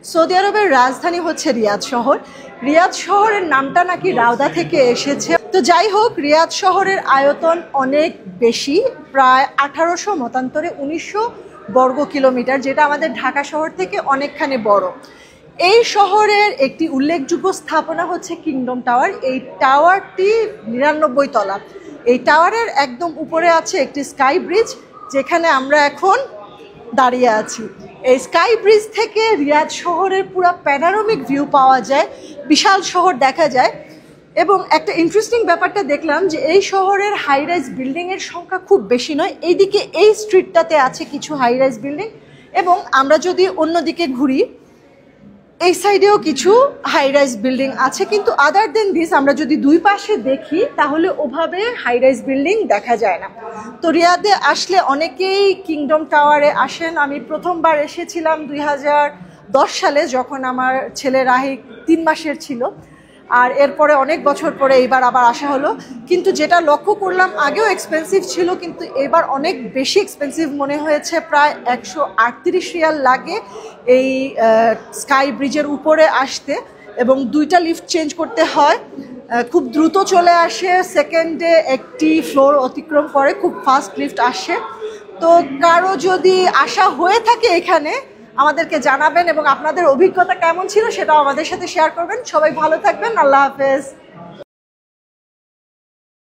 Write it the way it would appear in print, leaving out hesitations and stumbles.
Saudi আরবের রাজধানী হচ্ছে রিয়াদ শহর। রিয়াদ শহরের নামটা নাকি রাউদা থেকে এসেছে। তো যাই হোক, রিয়াদ শহরের আয়তন অনেক বেশি, প্রায় 1800 মতান্তরে 1900 বর্গ কিলোমিটার, যেটা আমাদের ঢাকা শহর থেকে অনেকখানি বড়। এই শহরের একটি উল্লেখযোগ্য স্থাপনা হচ্ছে কিংডম টাওয়ার। এই টাওয়ারটি 99 তলা। এই টাওয়ারের একদম উপরে আছে একটি স্কাই ব্রিজ, যেখানে আমরা এখন দাঁড়িয়ে আছি। এই স্কাই ব্রিজ থেকে রিয়াদ শহরের পুরো প্যানোরামিক ভিউ পাওয়া যায়, বিশাল শহর দেখা যায়। এবং একটা ইন্টারেস্টিং ব্যাপারটা দেখলাম যে এই শহরের হাই রাইজ বিল্ডিংয়ের সংখ্যা খুব বেশি নয়। এইদিকে এই স্ট্রিটটাতে আছে কিছু হাই রাইজ বিল্ডিং, এবং আমরা যদি অন্যদিকে ঘুরি, এই সাইডেও কিছু হাই রাইজ বিল্ডিং আছে, কিন্তু আদার দেন দিস আমরা যদি দুই পাশে দেখি তাহলে ওভাবে হাই রাইজ বিল্ডিং দেখা যায় না। তো রিয়াদে আসলে অনেকেই কিংডম টাওয়ারে আসেন। আমি প্রথমবার এসেছিলাম 2010 সালে, যখন আমার ছেলে রাহি 3 মাসের ছিল, আর এরপরে অনেক বছর পরে এইবার আবার আসা হলো। কিন্তু যেটা লক্ষ্য করলাম, আগেও এক্সপেন্সিভ ছিল, কিন্তু এবার অনেক বেশি এক্সপেন্সিভ মনে হয়েছে। প্রায় 138 রিয়াল লাগে এই স্কাই ব্রিজের উপরে আসতে, এবং 2টা লিফট চেঞ্জ করতে হয়। খুব দ্রুত চলে আসে, সেকেন্ডে একটি ফ্লোর অতিক্রম করে, খুব ফাস্ট লিফট আসে। তো কারো যদি আসা হয়ে থাকে এখানে, আমাদেরকে জানাবেন, এবং আপনাদের অভিজ্ঞতা কেমন ছিল সেটাও আমাদের সাথে শেয়ার করবেন। সবাই ভালো থাকবেন, আল্লাহ হাফেজ।